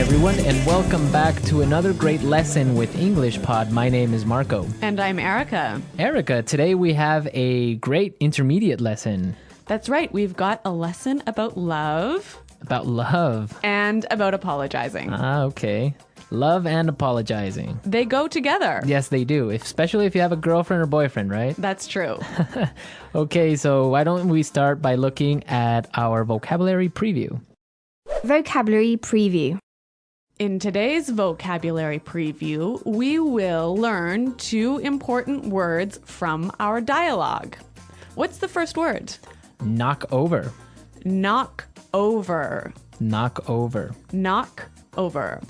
everyone, and welcome back to another great lesson with English Pod. My name is Marco. And I'm Erica. Erica, today we have a great intermediate lesson. That's right. We've got a lesson about love. About love. And about apologizing. Okay. Love and apologizing. They go together. Yes, they do, especially if you have a girlfriend or boyfriend, right? That's true. Okay, so why don't we start by looking at our vocabulary preview? Vocabulary preview. In today's vocabulary preview, we will learn 2 important words from our dialogue. What's the first word? Knock over. Knock over. Knock over. Knock over.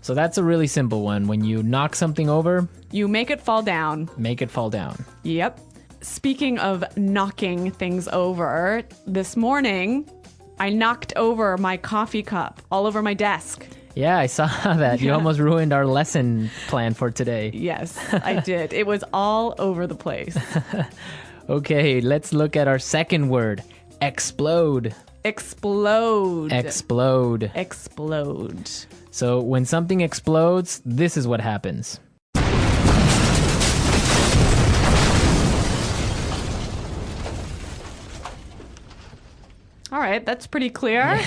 So that's a really simple one. When you knock something over, You make it fall down. make it fall down. Yep. Speaking of knocking things over, this morning I knocked over my coffee cup all over my desk. Yeah, I saw that. You Yeah. almost ruined our lesson plan for today. Yes, I did. It was all over the place. Okay, let's look at our second word. Explode. Explode. Explode. Explode. So when something explodes, this is what happens. All right, that's pretty clear.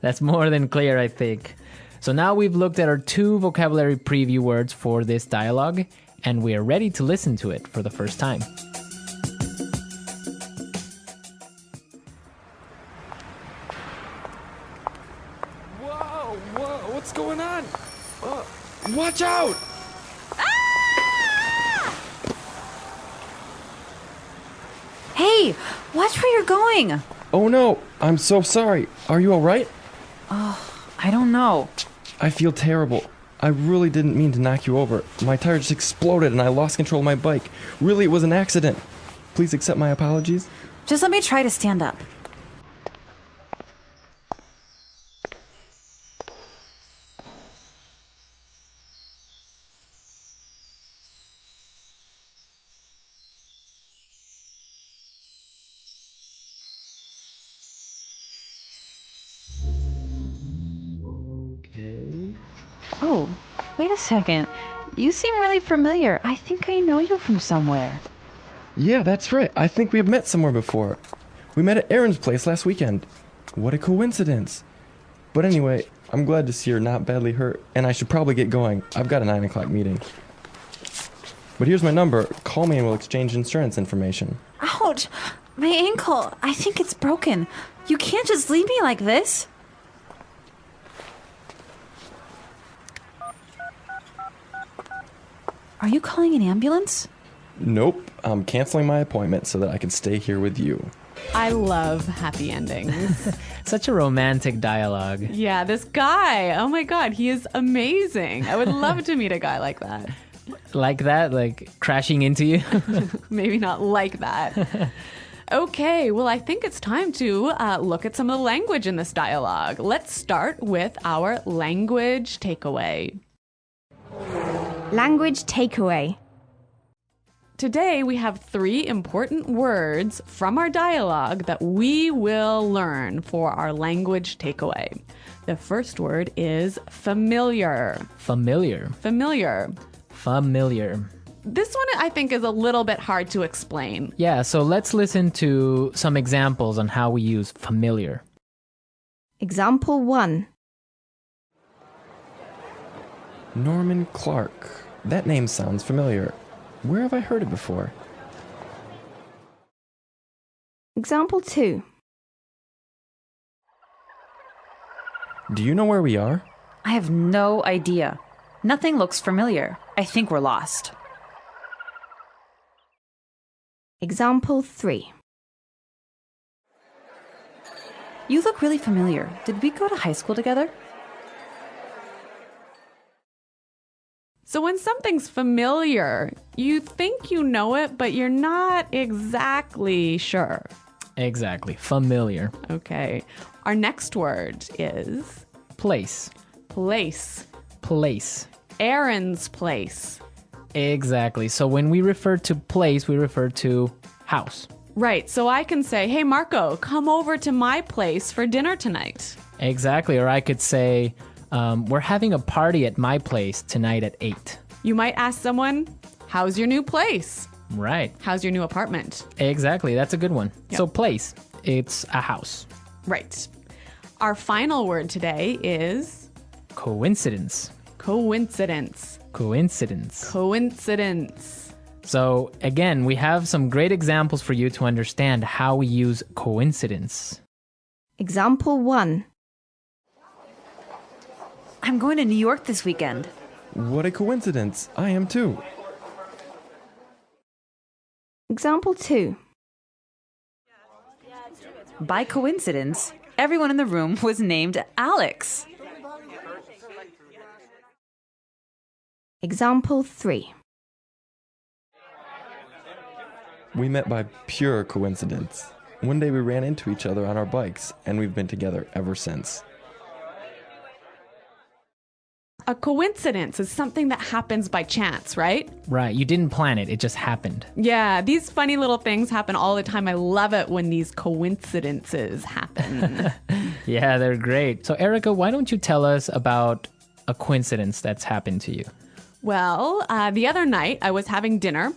That's more than clear, I think. So now we've looked at our 2 vocabulary preview words for this dialogue, and we are ready to listen to it for the first time. Whoa, what's going on? Watch out! Hey, watch where you're going. Oh no, I'm so sorry. Are you alright? I don't know. I feel terrible. I really didn't mean to knock you over. My tire just exploded and I lost control of my bike. Really, it was an accident. Please accept my apologies. Just let me try to stand up. Okay. Oh, wait a second. You seem really familiar. I think I know you from somewhere. Yeah, that's right. I think we have met somewhere before. We met at Aaron's place last weekend. What a coincidence. But anyway, I'm glad to see you're not badly hurt, and I should probably get going. I've got a 9 o'clock meeting. But here's my number. Call me and we'll exchange insurance information. Ouch! My ankle. I think it's broken. You can't just leave me like this. Are you calling an ambulance? Nope, I'm canceling my appointment so that I can stay here with you. I love happy endings. Such a romantic dialogue. Yeah, this guy. Oh my God, he is amazing. I would love to meet a guy like that. Like that, like crashing into you. Maybe not like that. Okay, well, I think it's time to look at some of the language in this dialogue. Let's start with our language takeaway. Language takeaway. Today, we have 3 important words from our dialogue that we will learn for our language takeaway. The first word is familiar. Familiar. Familiar. Familiar. This one, I think, is a little bit hard to explain. Yeah, so let's listen to some examples on how we use familiar. Example 1. Norman Clark. That name sounds familiar. Where have I heard it before? Example 2. Do you know where we are? I have no idea. Nothing looks familiar. I think we're lost. Example 3. You look really familiar. Did we go to high school together? So when something's familiar, you think you know it, but you're not exactly sure. Exactly. Familiar. Okay. Our next word is Place. place. Place. Aaron's place. Exactly. So when we refer to place, we refer to house. Right. So I can say, hey, Marco, come over to my place for dinner tonight. Exactly. Or I could say, We're having a party at my place tonight at 8. You might ask someone, how's your new place? Right. How's your new apartment? Exactly. That's a good one. Yep. So place, it's a house. Right. Our final word today is Coincidence. coincidence. Coincidence. Coincidence. So again, we have some great examples for you to understand how we use coincidence. Example 1. I'm going to New York this weekend. What a coincidence. I am too. Example 2. By coincidence, everyone in the room was named Alex. Example 3. We met by pure coincidence. One day we ran into each other on our bikes, and we've been together ever since. A coincidence is something that happens by chance, right? Right. You didn't plan it. It just happened. Yeah, these funny little things happen all the time. I love it when these coincidences happen. Yeah, they're great. So Erica, why don't you tell us about a coincidence that's happened to you? Well, the other night I was having dinner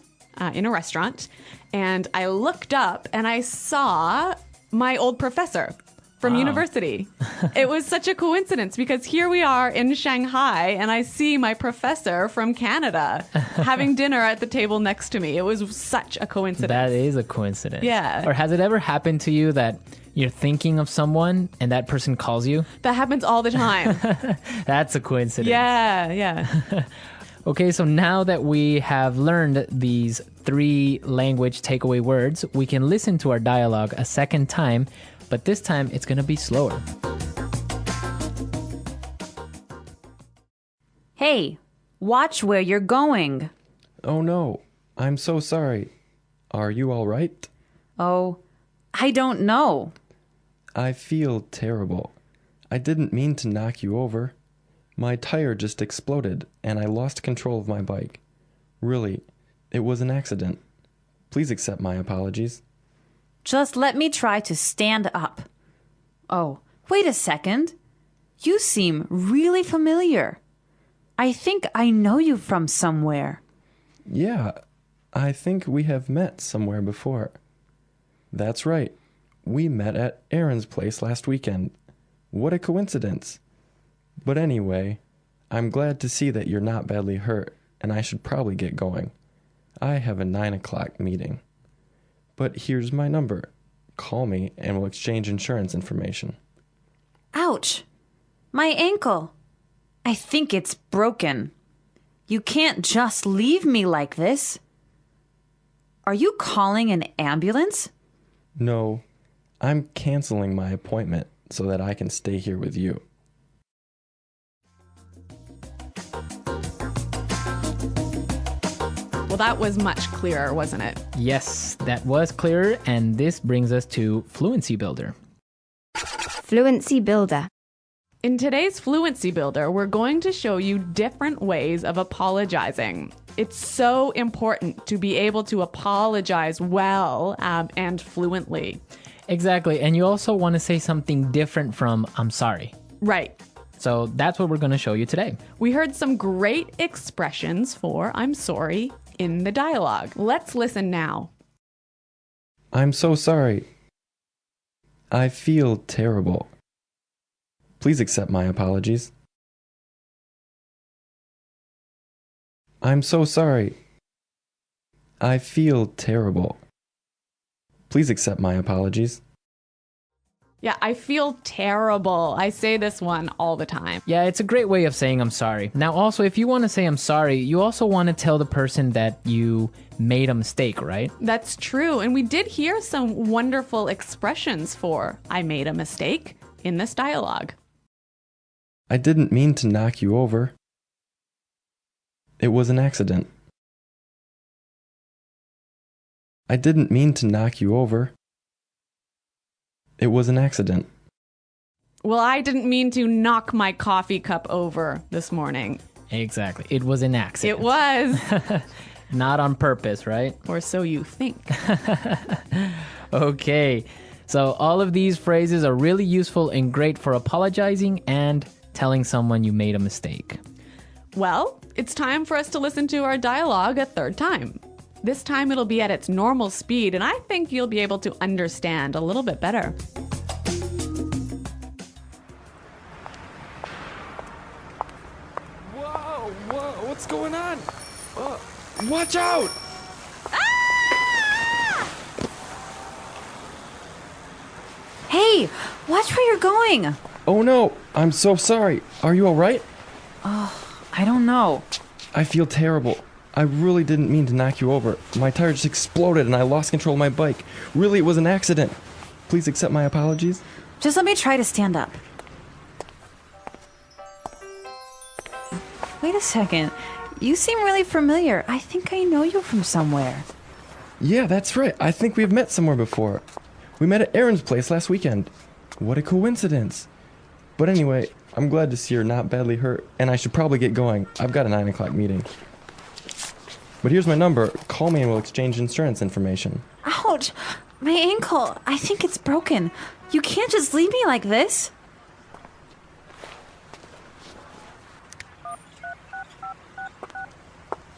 in a restaurant, and I looked up and I saw my old professor from university. It was such a coincidence because here we are in Shanghai and I see my professor from Canada having dinner at the table next to me. It was such a coincidence. That is a coincidence. Yeah. Or has it ever happened to you that you're thinking of someone and that person calls you? That happens all the time. That's a coincidence. Yeah. Okay, so now that we have learned these 3 language takeaway words, we can listen to our dialogue a second time, but this time it's going to be slower. Hey, watch where you're going. Oh no, I'm so sorry. Are you all right? Oh, I don't know. I feel terrible. I didn't mean to knock you over. My tire just exploded and I lost control of my bike. Really, it was an accident. Please accept my apologies. Just let me try to stand up. Oh, wait a second. You seem really familiar. I think I know you from somewhere. Yeah, I think we have met somewhere before. That's right. We met at Aaron's place last weekend. What a coincidence. But anyway, I'm glad to see that you're not badly hurt, and I should probably get going. I have a 9 o'clock meeting. But here's my number. Call me and we'll exchange insurance information. Ouch! My ankle. I think it's broken. You can't just leave me like this. Are you calling an ambulance? No, I'm canceling my appointment so that I can stay here with you. Well, that was much clearer, wasn't it? Yes, that was clearer, and this brings us to Fluency Builder. Fluency Builder. In today's Fluency Builder, we're going to show you different ways of apologizing. It's so important to be able to apologize well and fluently. Exactly, and you also want to say something different from I'm sorry. Right. So that's what we're going to show you today. We heard some great expressions for I'm sorry in the dialogue. Let's listen now. I'm so sorry. I feel terrible. Please accept my apologies. I'm so sorry. I feel terrible. Please accept my apologies. Yeah, I feel terrible. I say this one all the time. Yeah, it's a great way of saying I'm sorry. Now, also, if you want to say I'm sorry, you also want to tell the person that you made a mistake, right? That's true. And we did hear some wonderful expressions for I made a mistake in this dialogue. I didn't mean to knock you over. It was an accident. I didn't mean to knock you over. It was an accident. Well, I didn't mean to knock my coffee cup over this morning. Exactly. It was an accident. It was. Not on purpose, right? Or so you think. Okay. So all of these phrases are really useful and great for apologizing and telling someone you made a mistake. Well, it's time for us to listen to our dialogue a third time. This time it'll be at its normal speed, and I think you'll be able to understand a little bit better. Whoa, what's going on? Watch out! Hey, watch where you're going. Oh no, I'm so sorry. Are you alright? I don't know. I feel terrible. I really didn't mean to knock you over. My tire just exploded and I lost control of my bike. Really, it was an accident. Please accept my apologies. Just let me try to stand up. Wait a second. You seem really familiar. I think I know you from somewhere. Yeah, that's right. I think we've met somewhere before. We met at Aaron's place last weekend. What a coincidence. But anyway, I'm glad to see you're not badly hurt, and I should probably get going. I've got a 9 o'clock meeting. But here's my number. Call me and we'll exchange insurance information. Ouch! My ankle. I think it's broken. You can't just leave me like this.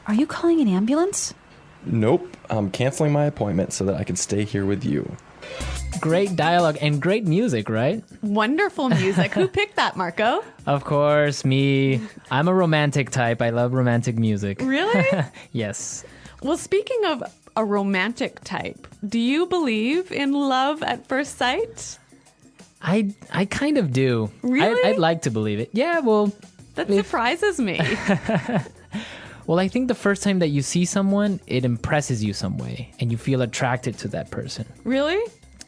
Are you calling an ambulance? Nope, I'm canceling my appointment so that I can stay here with you. Great dialogue and great music, right? Wonderful music. Who picked that, Marco? Of course, me. I'm a romantic type. I love romantic music. Really? Yes. Well, speaking of a romantic type, do you believe in love at first sight? I kind of do. Really? I'd like to believe it. Yeah, well, That surprises me. well, I think the first time that you see someone, it impresses you some way and you feel attracted to that person. Really?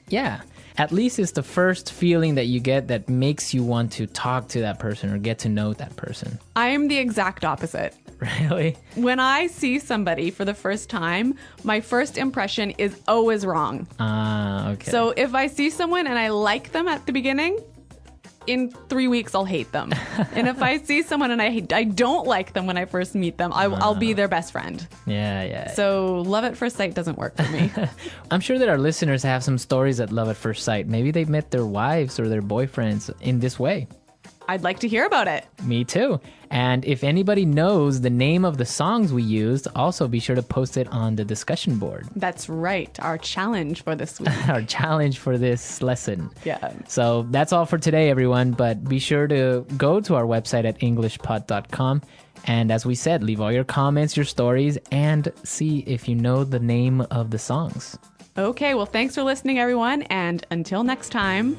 Yeah. At least it's the first feeling that you get that makes you want to talk to that person or get to know that person. I am the exact opposite. Really? When I see somebody for the first time, my first impression is always wrong. Ah, okay. So if I see someone and I like them at the beginning, in 3 weeks I'll hate them. And if I see someone and I don't like them when I first meet them, I'll be their best friend. Yeah. So love at first sight doesn't work for me. I'm sure that our listeners have some stories at love at first sight. Maybe they've met their wives or their boyfriends in this way. I'd like to hear about it. Me too. And if anybody knows the name of the songs we used, also be sure to post it on the discussion board. That's right. Our challenge for this week. Our challenge for this lesson. Yeah. So that's all for today, everyone. But be sure to go to our website at englishpod.com. And as we said, leave all your comments, your stories, and see if you know the name of the songs. Okay, well, thanks for listening, everyone. And until next time,